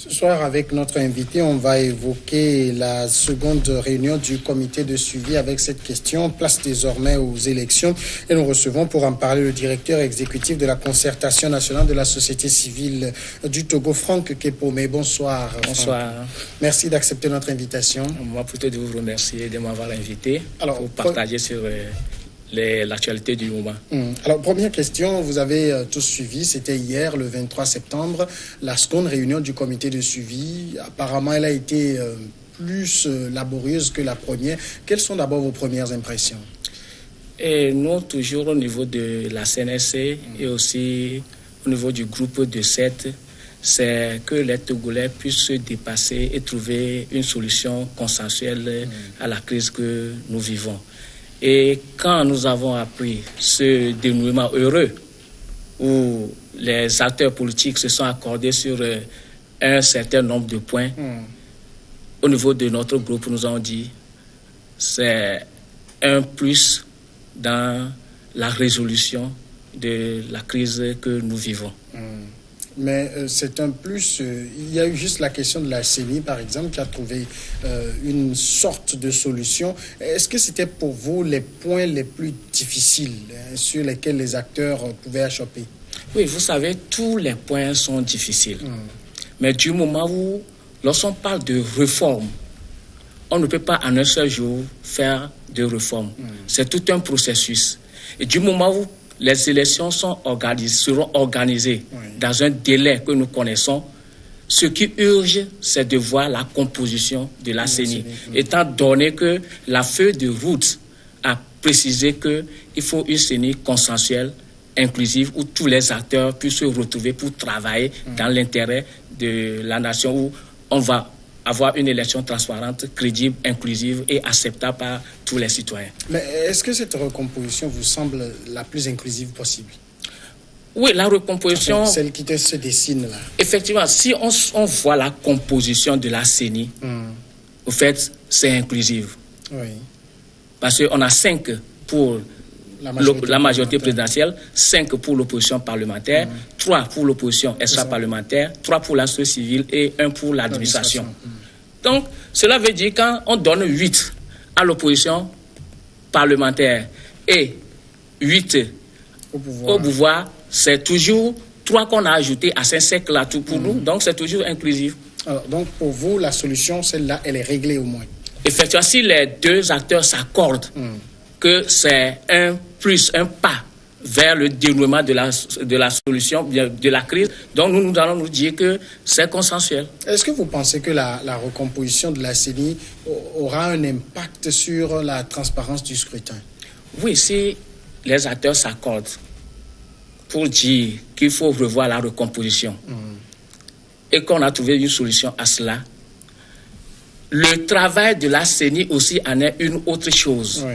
Ce soir, avec notre invité, on va évoquer la seconde réunion du comité de suivi avec cette question. Place désormais aux élections. Et nous recevons pour en parler le directeur exécutif de la concertation nationale de la société civile du Togo, Franck Kepomé. Bonsoir. Bonsoir. Franck. Merci d'accepter notre invitation. Moi, plutôt de vous remercier de m'avoir invité pour partager sur l'actualité du moment. Alors, première question, vous avez tous suivi, c'était hier, le 23 septembre, la seconde réunion du comité de suivi. Apparemment, elle a été plus laborieuse que la première. Quelles sont d'abord vos premières impressions? Et nous, toujours au niveau de la CNSC et aussi au niveau du groupe de 7, c'est que les Togolais puissent se dépasser et trouver une solution consensuelle à la crise que nous vivons. Et quand nous avons appris ce dénouement heureux, où les acteurs politiques se sont accordés sur un certain nombre de points, au niveau de notre groupe, nous avons dit c'est un plus dans la résolution de la crise que nous vivons. Mais c'est un plus. Il y a eu juste la question de la CENI, par exemple, qui a trouvé une sorte de solution. Est-ce que c'était pour vous les points les plus difficiles sur lesquels les acteurs pouvaient achopper? Oui, vous savez, tous les points sont difficiles. Mais du moment où, lorsqu'on parle de réforme, on ne peut pas en un seul jour faire de réforme. C'est tout un processus. Et du moment où les élections seront organisées dans un délai que nous connaissons, ce qui urge, c'est de voir la composition de la CENI. Étant donné que la feuille de route a précisé qu'il faut une CENI consensuelle, inclusive, où tous les acteurs puissent se retrouver pour travailler dans l'intérêt de la nation, où on va avoir une élection transparente, crédible, inclusive et acceptable par tous les citoyens. Mais est-ce que cette recomposition vous semble la plus inclusive possible? Oui, la recomposition... Enfin, celle qui se dessine là. Effectivement, si on voit la composition de la CENI, au fait, c'est inclusive. Oui. Parce qu'on a 5 pour la majorité présidentielle, 5 pour l'opposition parlementaire, 3 pour l'opposition extra-parlementaire, 3 pour la société civile et 1 pour l'administration. Donc, cela veut dire quand on donne 8 à l'opposition parlementaire et 8 au pouvoir, c'est toujours 3 qu'on a ajouté à ces 5 là tout pour nous, donc c'est toujours inclusif. Alors, donc, pour vous, la solution, celle-là, elle est réglée au moins? Effectivement, si les deux acteurs s'accordent que c'est un pas vers le dénouement de la solution, de la crise. Donc nous allons nous dire que c'est consensuel. Est-ce que vous pensez que la recomposition de la CENI aura un impact sur la transparence du scrutin? Oui, si les acteurs s'accordent pour dire qu'il faut revoir la recomposition et qu'on a trouvé une solution à cela, le travail de la CENI aussi en est une autre chose. Oui.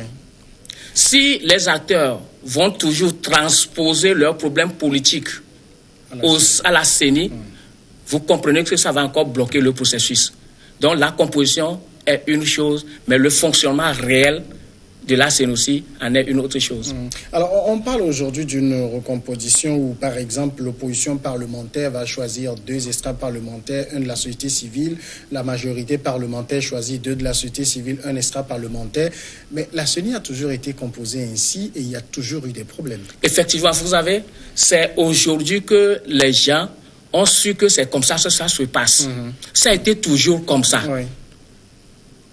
Si les acteurs vont toujours transposer leurs problèmes politiques à la CENI, vous comprenez que ça va encore bloquer le processus. Donc la composition est une chose, mais le fonctionnement réel de la CENI aussi en est une autre chose. Alors, on parle aujourd'hui d'une recomposition où, par exemple, l'opposition parlementaire va choisir 2 extra-parlementaires, 1 de la société civile. La majorité parlementaire choisit 2 de la société civile, 1 extra-parlementaire. Mais la CENI a toujours été composée ainsi et il y a toujours eu des problèmes. Effectivement, vous savez, c'est aujourd'hui que les gens ont su que c'est comme ça que ça se passe. Ça a été toujours comme ça. Oui.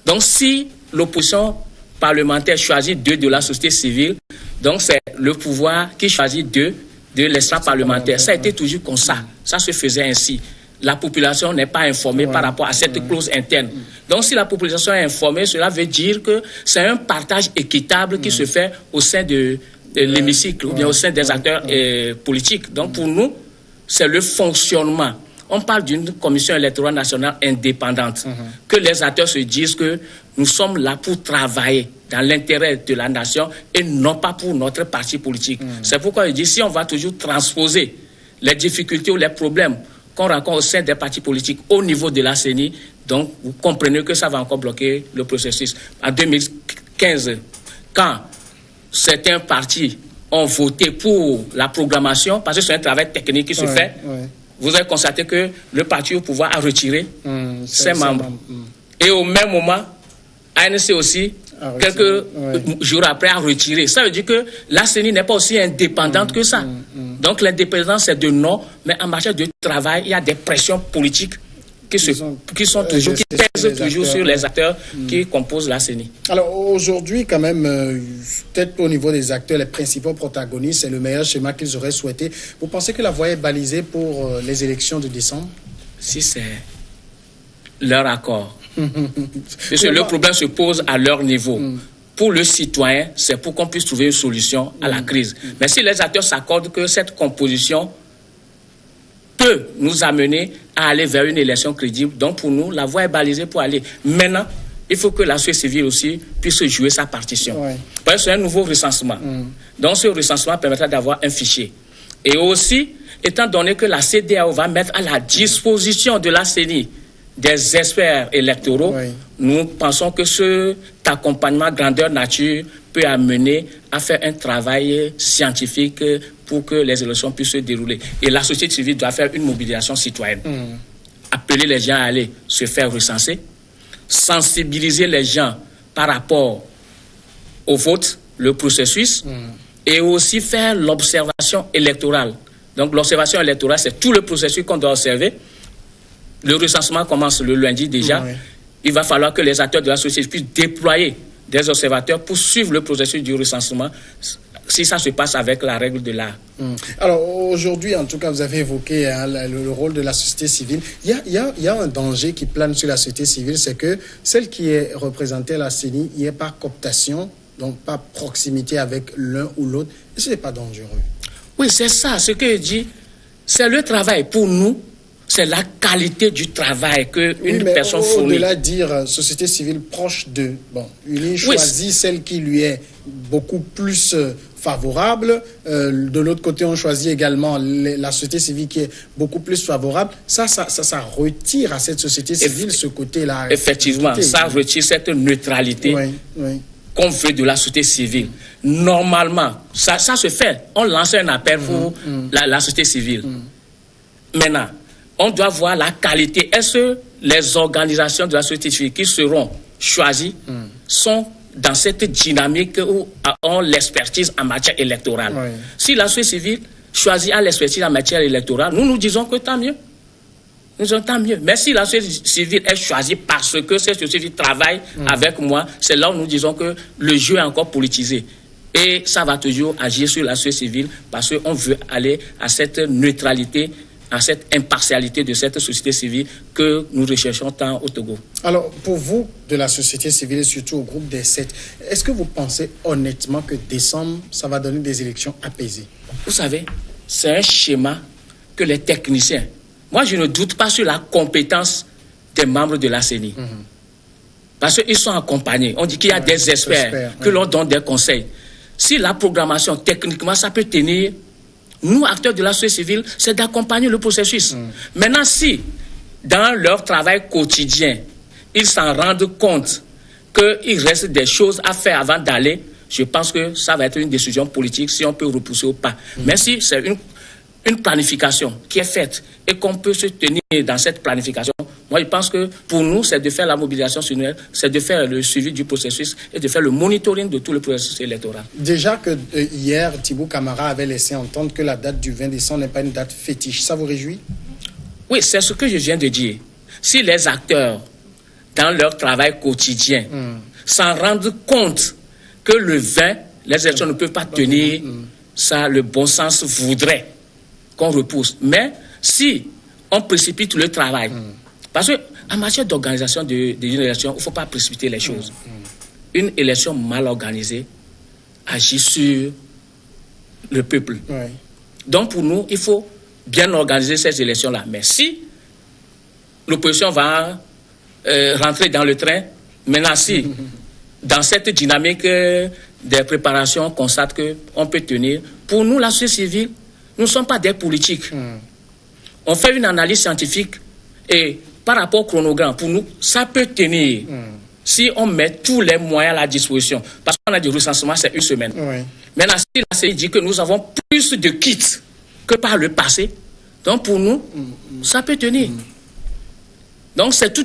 Donc, si l'opposition parlementaire choisit 2 de la société civile, donc c'est le pouvoir qui choisit 2 de l'extra-parlementaire. Ça a été toujours comme ça. Ça se faisait ainsi. La population n'est pas informée par rapport à cette clause interne. Donc si la population est informée, cela veut dire que c'est un partage équitable qui se fait au sein de l'hémicycle ou bien au sein des acteurs politiques. Donc pour nous, c'est le fonctionnement. On parle d'une commission électorale nationale indépendante, que les acteurs se disent que nous sommes là pour travailler dans l'intérêt de la nation et non pas pour notre parti politique. C'est pourquoi je dis, si on va toujours transposer les difficultés ou les problèmes qu'on rencontre au sein des partis politiques au niveau de la CENI, donc vous comprenez que ça va encore bloquer le processus. En 2015, quand certains partis ont voté pour la programmation, parce que c'est un travail technique qui se fait, vous avez constaté que le parti au pouvoir a retiré ses membres. Et au même moment, ANC aussi, quelques jours après, a retiré. Ça veut dire que la CENI n'est pas aussi indépendante que ça. Donc l'indépendance, c'est de nom, mais en matière de travail, il y a des pressions politiques qui pèsent toujours sur les acteurs qui composent la CENI. Alors aujourd'hui, quand même, peut-être au niveau des acteurs, les principaux protagonistes, c'est le meilleur schéma qu'ils auraient souhaité. Vous pensez que la voie est balisée pour les élections de décembre? Si c'est leur accord. Parce que le problème se pose à leur niveau. Pour le citoyen, c'est pour qu'on puisse trouver une solution à la crise. Mais si les acteurs s'accordent que cette composition peut nous amener à aller vers une élection crédible, donc pour nous, la voie est balisée pour aller. Maintenant, il faut que la société civile aussi puisse jouer sa partition. Parce que c'est un nouveau recensement. Donc ce recensement permettra d'avoir un fichier. Et aussi, étant donné que la CEDEAO va mettre à la disposition de la CENI des experts électoraux, nous pensons que cet accompagnement grandeur nature peut amener à faire un travail scientifique pour que les élections puissent se dérouler. Et la société civile doit faire une mobilisation citoyenne. Appeler les gens à aller se faire recenser, sensibiliser les gens par rapport au vote, le processus, et aussi faire l'observation électorale. Donc l'observation électorale, c'est tout le processus qu'on doit observer. Le recensement commence le lundi déjà. Il va falloir que les acteurs de la société puissent déployer des observateurs pour suivre le processus du recensement, si ça se passe avec la règle de l'art. Alors aujourd'hui, en tout cas, vous avez évoqué le rôle de la société civile. Il y a un danger qui plane sur la société civile, c'est que celle qui est représentée à la CENI, il n'y a pas cooptation, donc pas proximité avec l'un ou l'autre. Ce n'est pas dangereux. Oui, c'est ça, ce que je dis. C'est le travail pour nous. C'est la qualité du travail qu'une personne fournit. Au-delà de dire société civile proche de, UNI choisit celle qui lui est beaucoup plus favorable. De l'autre côté, on choisit également la société civile qui est beaucoup plus favorable. Ça retire à cette société civile ce côté-là. Effectivement, ça retire cette neutralité qu'on veut de la société civile. Normalement, ça se fait. On lance un appel pour la société civile. Maintenant, on doit voir la qualité. Est-ce que les organisations de la société civile qui seront choisies sont dans cette dynamique où ont l'expertise en matière électorale? Si la société civile choisit l'expertise en matière électorale, nous disons que tant mieux. Nous disons tant mieux. Mais si la société civile est choisie parce que cette société civile travaille avec moi, c'est là où nous disons que le jeu est encore politisé. Et ça va toujours agir sur la société civile parce qu'on veut aller à cette neutralité, à cette impartialité de cette société civile que nous recherchons tant au Togo. Alors, pour vous, de la société civile et surtout au groupe des 7, est-ce que vous pensez honnêtement que décembre, ça va donner des élections apaisées? Vous savez, c'est un schéma que les techniciens... Moi, je ne doute pas sur la compétence des membres de la CENI. Parce qu'ils sont accompagnés. On dit qu'il y a des experts que l'on donne des conseils. Si la programmation, techniquement, ça peut tenir... Nous, acteurs de la société civile, c'est d'accompagner le processus. Maintenant, si, dans leur travail quotidien, ils s'en rendent compte qu'il reste des choses à faire avant d'aller, je pense que ça va être une décision politique, si on peut repousser ou pas. Mais si c'est une planification qui est faite et qu'on peut se tenir dans cette planification, moi, je pense que pour nous, c'est de faire la mobilisation annuelle, c'est de faire le suivi du processus et de faire le monitoring de tout le processus électoral. Déjà que hier, Thibaut Camara avait laissé entendre que la date du 20 décembre n'est pas une date fétiche. Ça vous réjouit? Oui, c'est ce que je viens de dire. Si les acteurs, dans leur travail quotidien, s'en rendent compte que le 20, les élections ne peuvent pas tenir, ça, le bon sens voudrait qu'on repousse. Mais si on précipite le travail, parce qu'en matière d'organisation d'une élection, il ne faut pas précipiter les choses. Une élection mal organisée agit sur le peuple. Donc pour nous, il faut bien organiser ces élections-là. Mais si l'opposition va rentrer dans le train, maintenant si, dans cette dynamique des préparations, on constate qu'on peut tenir, pour nous, la société civile, nous ne sommes pas des politiques. On fait une analyse scientifique et par rapport au chronogramme, pour nous, ça peut tenir si on met tous les moyens à la disposition. Parce qu'on a du recensement, c'est une semaine. Maintenant, si la CENI dit que nous avons plus de kits que par le passé, Donc pour nous, ça peut tenir. Donc c'est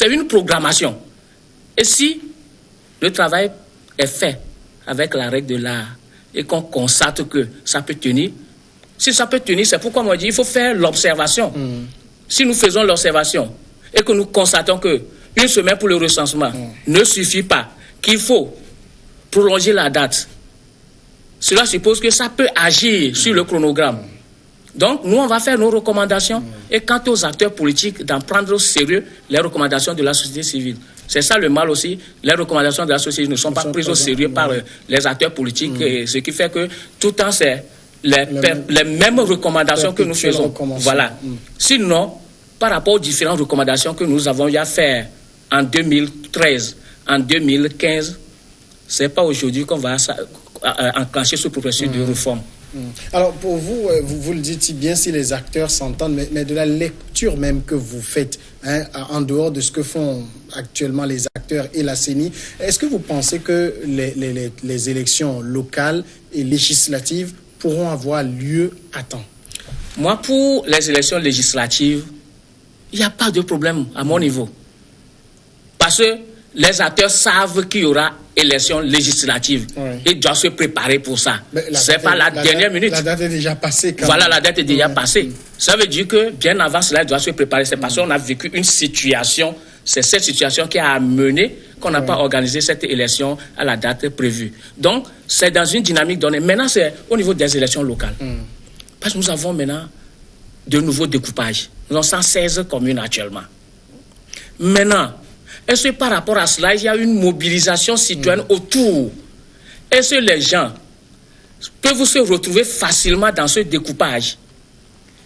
une programmation. Et si le travail est fait avec la règle de l'art et qu'on constate que ça peut tenir, si ça peut tenir, c'est pourquoi moi je dis il faut faire l'observation. Si nous faisons l'observation et que nous constatons que une semaine pour le recensement ne suffit pas, qu'il faut prolonger la date, cela suppose que ça peut agir sur le chronogramme. Donc, nous, on va faire nos recommandations. Et quant aux acteurs politiques, d'en prendre au sérieux les recommandations de la société civile. C'est ça le mal aussi. Les recommandations de la société civile ne sont pas prises au sérieux par les acteurs politiques. Et ce qui fait que tout le temps, c'est les mêmes recommandations que nous faisons. Voilà. Sinon, par rapport aux différentes recommandations que nous avons eu à faire en 2013, en 2015, ce n'est pas aujourd'hui qu'on va enclencher ce processus de réforme. Alors, pour vous, vous le dites bien si les acteurs s'entendent, mais de la lecture même que vous faites, en dehors de ce que font actuellement les acteurs et la CENI, est-ce que vous pensez que les élections locales et législatives pourront avoir lieu à temps? Moi, pour les élections législatives, il n'y a pas de problème à mon niveau. Parce que les acteurs savent qu'il y aura élection législative. Ils doivent se préparer pour ça. Ce n'est pas la dernière minute. La date est déjà passée. Voilà, la date est déjà passée. Ça veut dire que bien avant cela, ils doivent se préparer. C'est parce qu'on a vécu une situation. C'est cette situation qui a amené qu'on n'a pas organisé cette élection à la date prévue. Donc, c'est dans une dynamique donnée. Maintenant, c'est au niveau des élections locales. Parce que nous avons maintenant de nouveaux découpages. Nous avons 116 communes actuellement. Maintenant, est-ce que par rapport à cela, il y a une mobilisation citoyenne autour? Est-ce que les gens peuvent se retrouver facilement dans ce découpage?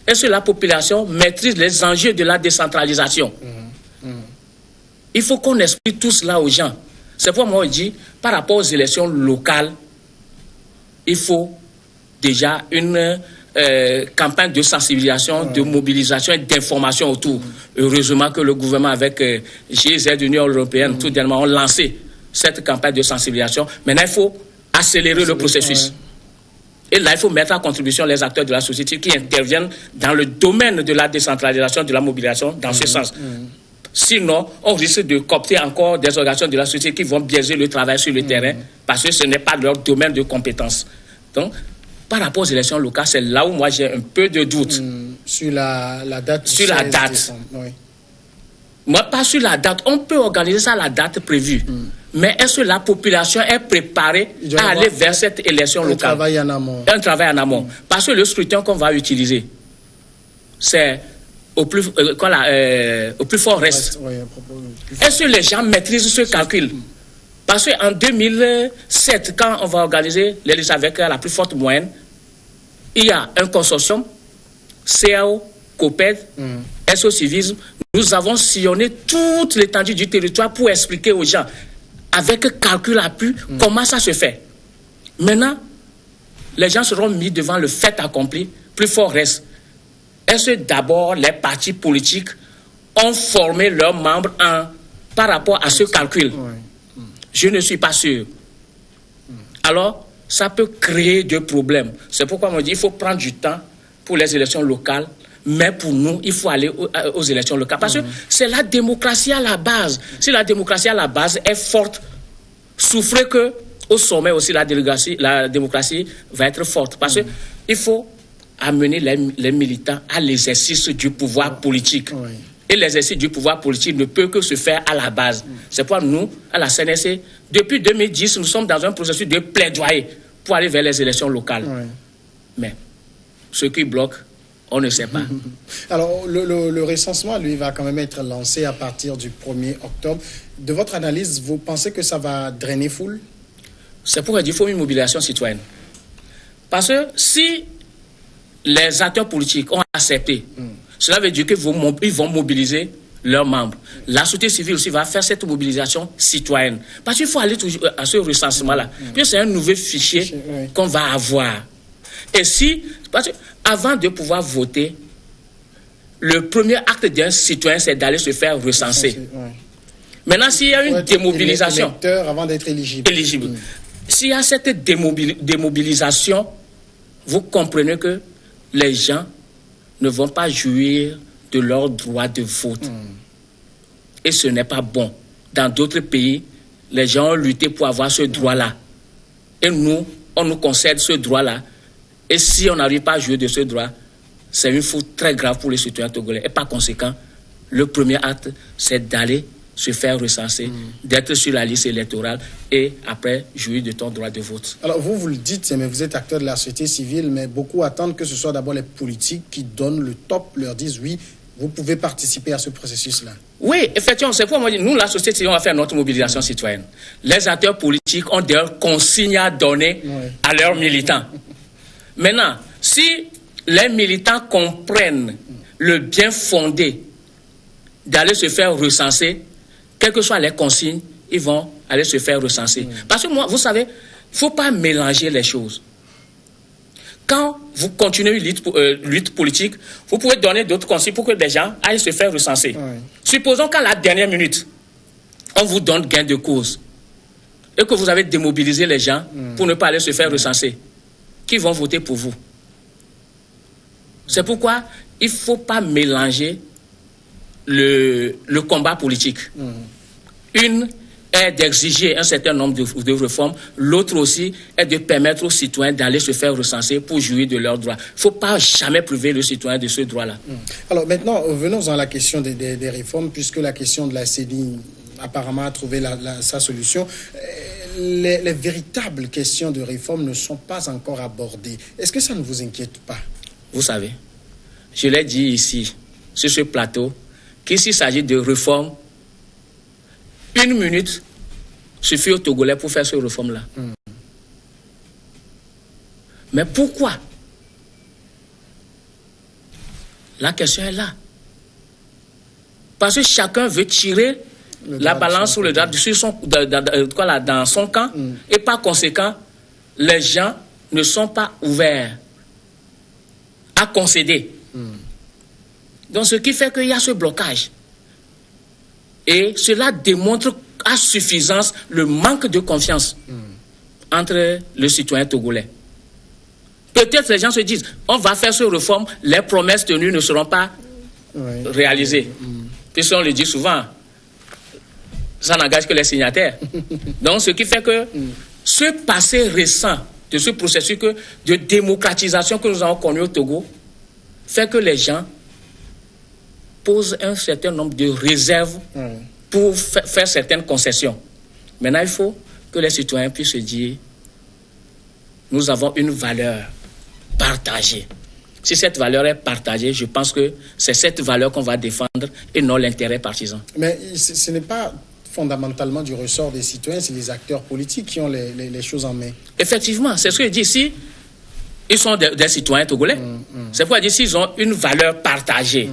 Est-ce que la population maîtrise les enjeux de la décentralisation? Il faut qu'on explique tout cela aux gens. C'est pourquoi moi je dis, par rapport aux élections locales, il faut déjà une campagne de sensibilisation, de mobilisation et d'information autour. Heureusement que le gouvernement avec GIZ, l'Union européenne, tout dernièrement ont lancé cette campagne de sensibilisation. Maintenant, il faut accélérer le processus. Et là, il faut mettre en contribution les acteurs de la société qui interviennent dans le domaine de la décentralisation, de la mobilisation, dans ce sens. Sinon, on risque de coopter encore des organisations de la société qui vont biaiser le travail sur le terrain parce que ce n'est pas leur domaine de compétence. Donc, par rapport aux élections locales, c'est là où moi j'ai un peu de doute. Sur la date. Sur la date. Moi, pas sur la date. On peut organiser ça à la date prévue. Mais est-ce que la population est préparée à aller vers cette élection locale? Un travail en amont. Un travail en amont. Parce que le scrutin qu'on va utiliser, c'est au plus fort reste. Est-ce que les gens maîtrisent ce calcul? Parce qu'en 2007, quand on va organiser l'élection avec la plus forte moyenne, il y a un consortium, CAO, COPED, SO Civisme. Nous avons sillonné toute l'étendue du territoire pour expliquer aux gens, avec calcul à pu, comment ça se fait. Maintenant, les gens seront mis devant le fait accompli, plus fort reste. Est-ce que d'abord les partis politiques ont formé leurs membres par rapport à ce calcul? Je ne suis pas sûr. Alors, ça peut créer des problèmes. C'est pourquoi on dit qu'il faut prendre du temps pour les élections locales, mais pour nous, il faut aller aux élections locales. Parce que c'est la démocratie à la base. Si la démocratie à la base est forte, souffrez que au sommet aussi la démocratie va être forte. Parce qu'il faut amener les militants à l'exercice du pouvoir politique. Et l'exercice du pouvoir politique ne peut que se faire à la base. C'est pourquoi nous, à la CNSC, depuis 2010, nous sommes dans un processus de plaidoyer pour aller vers les élections locales. Mais ce qui bloque, on ne sait pas. Alors, le recensement, lui, va quand même être lancé à partir du 1er octobre. De votre analyse, vous pensez que ça va drainer foule? C'est pourquoi il faut une mobilisation citoyenne. Parce que si les acteurs politiques ont accepté, cela veut dire qu'ils vont mobiliser leurs membres. La société civile aussi va faire cette mobilisation citoyenne. Parce qu'il faut aller toujours à ce recensement-là. Puis c'est un nouveau fichier qu'on va avoir. Et si, parce que avant de pouvoir voter, le premier acte d'un citoyen, c'est d'aller se faire recenser. Maintenant, s'il y a une démobilisation... avant d'être éligible. S'il y a cette démobilisation, vous comprenez que les gens ne vont pas jouir de leur droit de vote. Et ce n'est pas bon. Dans d'autres pays, les gens ont lutté pour avoir ce droit-là. Et nous, on nous concède ce droit-là. Et si on n'arrive pas à jouir de ce droit, c'est une faute très grave pour les citoyens togolais. Et par conséquent, le premier acte, c'est d'aller se faire recenser, d'être sur la liste électorale et après jouir de ton droit de vote. Alors vous le dites, mais vous êtes acteur de la société civile, mais beaucoup attendent que ce soit d'abord les politiques qui donnent le top, leur disent oui, vous pouvez participer à ce processus-là. Oui, effectivement, c'est pour moi, nous, la société civile, on va faire notre mobilisation citoyenne. Les acteurs politiques ont des consignes à donner à leurs militants. Maintenant, si les militants comprennent le bien fondé d'aller se faire recenser, quelles que soient les consignes, ils vont aller se faire recenser. Parce que moi, vous savez, il ne faut pas mélanger les choses. Quand vous continuez une lutte politique, vous pouvez donner d'autres consignes pour que les gens aillent se faire recenser. Supposons qu'à la dernière minute, on vous donne gain de cause et que vous avez démobilisé les gens pour ne pas aller se faire recenser. Qui vont voter pour vous? C'est pourquoi il ne faut pas mélanger le combat politique. Une est d'exiger un certain nombre de réformes, l'autre aussi est de permettre aux citoyens d'aller se faire recenser pour jouir de leurs droits. Il ne faut pas jamais priver le citoyen de ce droit-là. Alors maintenant, venons à la question des réformes, puisque la question de la CENI apparemment a trouvé sa solution. Les véritables questions de réforme ne sont pas encore abordées. Est-ce que ça ne vous inquiète pas? Vous savez, je l'ai dit ici, sur ce plateau, qu'ici s'agit de réforme, 1 minute suffit aux Togolais pour faire cette réforme-là. Mais pourquoi? La question est là. Parce que chacun veut tirer la balance sur le droit dans son camp, et par conséquent, les gens ne sont pas ouverts à concéder. Donc, ce qui fait qu'il y a ce blocage. Et cela démontre à suffisance le manque de confiance entre le citoyen togolais. Peut-être les gens se disent, on va faire cette réforme, les promesses tenues ne seront pas réalisées. Puisqu'on le dit souvent, ça n'engage que les signataires. Donc, ce qui fait que ce passé récent de ce processus de démocratisation que nous avons connu au Togo fait que les gens posent un certain nombre de réserves pour faire certaines concessions. Maintenant, il faut que les citoyens puissent se dire, nous avons une valeur partagée. Si cette valeur est partagée, je pense que c'est cette valeur qu'on va défendre et non l'intérêt partisan. Mais ce n'est pas fondamentalement du ressort des citoyens, c'est les acteurs politiques qui ont les choses en main. Effectivement, c'est ce que je dis ici. Ils sont des citoyens togolais. C'est pourquoi je dis s'ils ont une valeur partagée.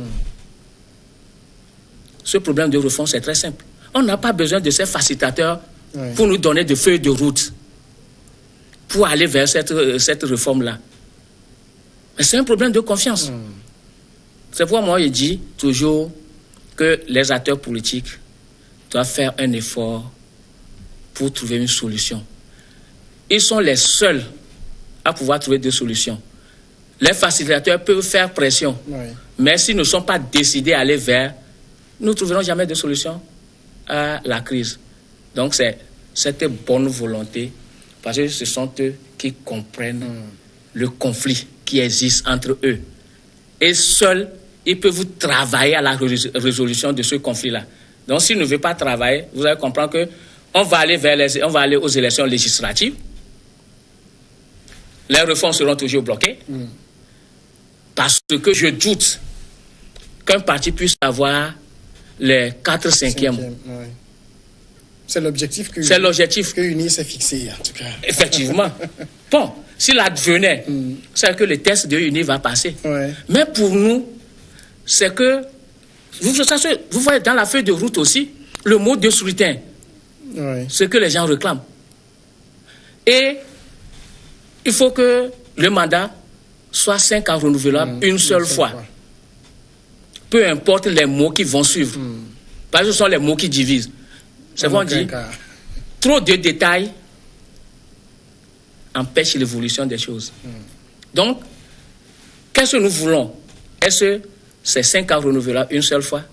Ce problème de réforme, c'est très simple. On n'a pas besoin de ces facilitateurs pour nous donner des feuilles de route pour aller vers cette réforme-là. Mais c'est un problème de confiance. C'est pourquoi moi, je dis toujours que les acteurs politiques doivent faire un effort pour trouver une solution. Ils sont les seuls à pouvoir trouver des solutions. Les facilitateurs peuvent faire pression, mais s'ils ne sont pas décidés à aller vers, nous ne trouverons jamais de solution à la crise. Donc c'est cette bonne volonté, parce que ce sont eux qui comprennent le conflit qui existe entre eux. Et seuls, ils peuvent travailler à la résolution de ce conflit-là. Donc s'ils ne veulent pas travailler, vous allez comprendre qu'on va aller aux élections législatives. Les réformes seront toujours bloquées. Parce que je doute qu'un parti puisse avoir les 4/5e. C'est l'objectif que UNI s'est fixé, en tout cas. Effectivement. Bon, s'il advenait, c'est que le test de UNI va passer. Mais pour nous, c'est que, vous voyez dans la feuille de route aussi, le mode de scrutin, ce que les gens réclament. Et il faut que le mandat soit 5 ans renouvelable une seule fois. Peu importe les mots qui vont suivre. Parce que ce sont les mots qui divisent. C'est bon dit. Trop de détails empêchent l'évolution des choses. Donc, qu'est-ce que nous voulons? Est-ce que c'est 5 ans renouvelables une seule fois?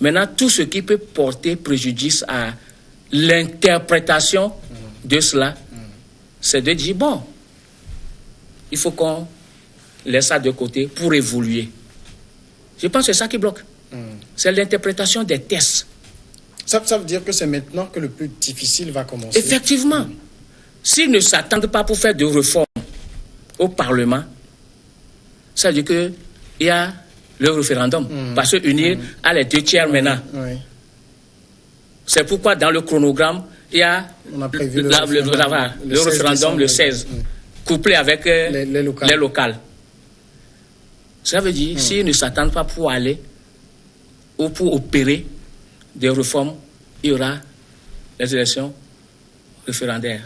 Maintenant, tout ce qui peut porter préjudice à l'interprétation de cela, c'est de dire, bon, il faut qu'on laisse ça de côté pour évoluer. Je pense que c'est ça qui bloque. C'est l'interprétation des tests. Ça veut dire que c'est maintenant que le plus difficile va commencer. Effectivement. S'ils ne s'attendent pas pour faire de réformes au Parlement, ça veut dire qu'il y a le référendum. Parce que unir à les 2/3 maintenant. Oui. C'est pourquoi dans le chronogramme, il y a On a prévu le référendum le 16, couplé avec les locales. Ça veut dire, s'ils ne s'attendent pas pour aller ou pour opérer des réformes, il y aura les élections référendaires.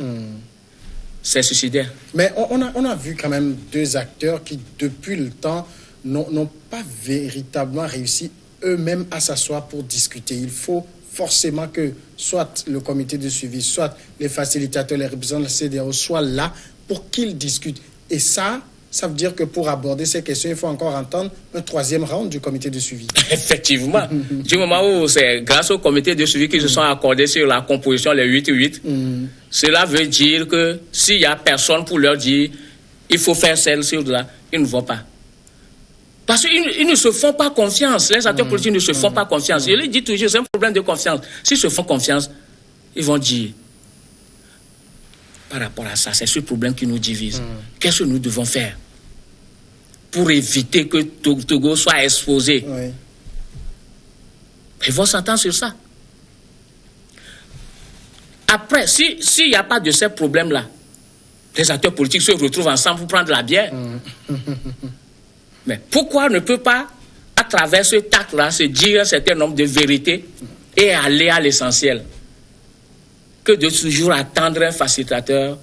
C'est suicidaire. Mais on a vu quand même 2 acteurs qui, depuis le temps, n'ont pas véritablement réussi eux-mêmes à s'asseoir pour discuter. Il faut forcément que soit le comité de suivi, soit les facilitateurs, les représentants de la CEDEAO soient là pour qu'ils discutent. Et ça veut dire que pour aborder ces questions, il faut encore entendre un 3e round du comité de suivi. Effectivement. Du moment où c'est grâce au comité de suivi qu'ils se sont accordés sur la composition, les 8-8, cela veut dire que s'il n'y a personne pour leur dire il faut faire celle-ci ou là, ils ne vont pas. Parce qu'ils ne se font pas confiance. Les acteurs politiques ne se font pas confiance. Je le dis toujours, c'est un problème de confiance. S'ils se font confiance, ils vont dire par rapport à ça, c'est ce problème qui nous divise. Qu'est-ce que nous devons faire pour éviter que Togo soit exposé? Oui. Ils vont s'entendre sur ça. Après, s'il n'y a pas de ces problèmes-là, les acteurs politiques se retrouvent ensemble pour prendre la bière. Mais pourquoi ne peut pas, à travers ce acte-là, se dire un certain nombre de vérités et aller à l'essentiel, que de toujours attendre un facilitateur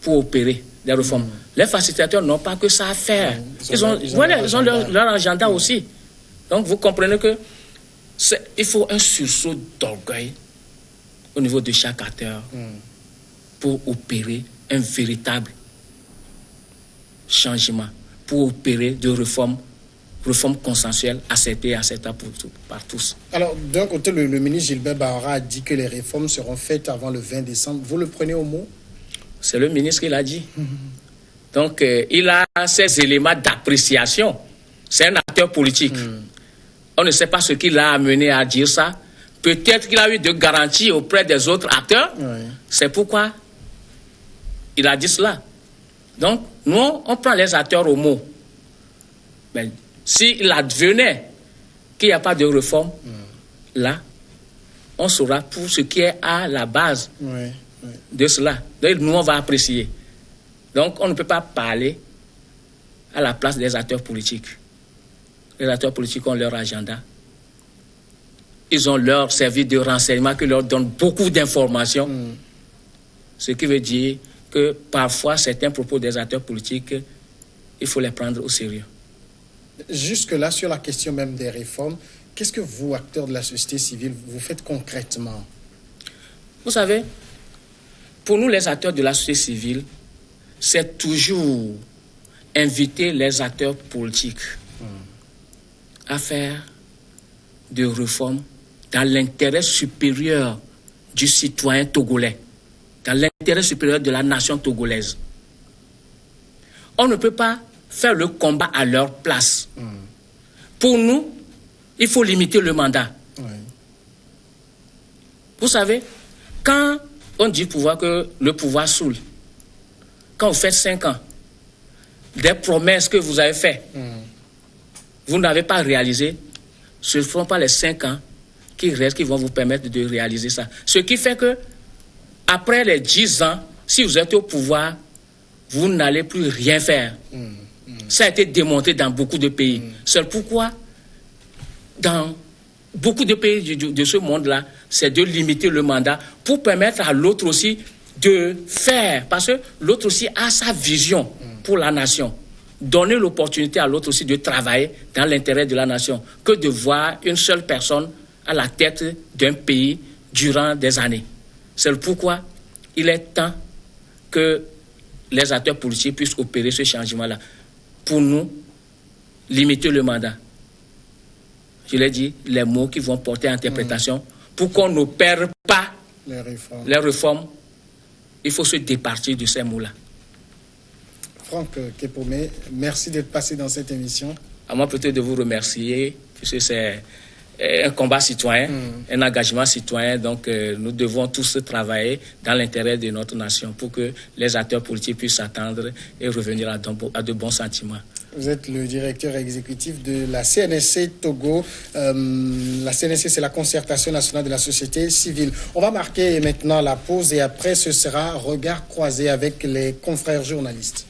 pour opérer des réformes? Les facilitateurs n'ont pas que ça à faire. Ils ont leur agenda aussi. Donc vous comprenez que il faut un sursaut d'orgueil au niveau de chaque acteur pour opérer un véritable changement, pour opérer de réformes consensuelles acceptées et acceptables par tous. Alors, d'un côté, le ministre Gilbert Bahora a dit que les réformes seront faites avant le 20 décembre. Vous le prenez au mot? C'est le ministre qui l'a dit. Donc, il a ces éléments d'appréciation. C'est un acteur politique. On ne sait pas ce qui l'a amené à dire ça. Peut-être qu'il a eu de garanties auprès des autres acteurs. C'est pourquoi il a dit cela. Donc, nous, on prend les acteurs au mot. Mais s'il advenait qu'il n'y a pas de réforme, là, on saura pour ce qui est à la base de cela. Donc, nous, on va apprécier. Donc, on ne peut pas parler à la place des acteurs politiques. Les acteurs politiques ont leur agenda. Ils ont leur service de renseignement qui leur donne beaucoup d'informations. Ce qui veut dire que parfois, certains propos des acteurs politiques, il faut les prendre au sérieux. Jusque-là, sur la question même des réformes, qu'est-ce que vous, acteurs de la société civile, vous faites concrètement? Vous savez, pour nous, les acteurs de la société civile, c'est toujours inviter les acteurs politiques à faire des réformes dans l'intérêt supérieur du citoyen togolais, dans l'intérêt supérieur de la nation togolaise. On ne peut pas faire le combat à leur place. Pour nous, il faut limiter le mandat. Vous savez, quand on dit pouvoir que le pouvoir saoule, quand vous faites 5 ans, des promesses que vous avez faites, vous n'avez pas réalisé, ce ne seront pas les 5 ans qui restent qui vont vous permettre de réaliser ça. Ce qui fait que, après les 10 ans, si vous êtes au pouvoir, vous n'allez plus rien faire. Ça a été démontré dans beaucoup de pays. C'est pourquoi, dans beaucoup de pays de ce monde-là, c'est de limiter le mandat pour permettre à l'autre aussi de faire. Parce que l'autre aussi a sa vision pour la nation. Donner l'opportunité à l'autre aussi de travailler dans l'intérêt de la nation, que de voir une seule personne à la tête d'un pays durant des années. C'est pourquoi il est temps que les acteurs politiques puissent opérer ce changement-là. Pour nous, limiter le mandat. Je l'ai dit, les mots qui vont porter interprétation pour qu'on ne perde pas les réformes. Il faut se départir de ces mots-là. Franck Kepomé, merci d'être passé dans cette émission. À moi peut-être de vous remercier, puisque c'est un combat citoyen, un engagement citoyen. Donc nous devons tous travailler dans l'intérêt de notre nation pour que les acteurs politiques puissent s'attendre et revenir à de bons sentiments. Vous êtes le directeur exécutif de la CNSC Togo. La CNSC, c'est la Concertation nationale de la société civile. On va marquer maintenant la pause et après, ce sera regard croisé avec les confrères journalistes.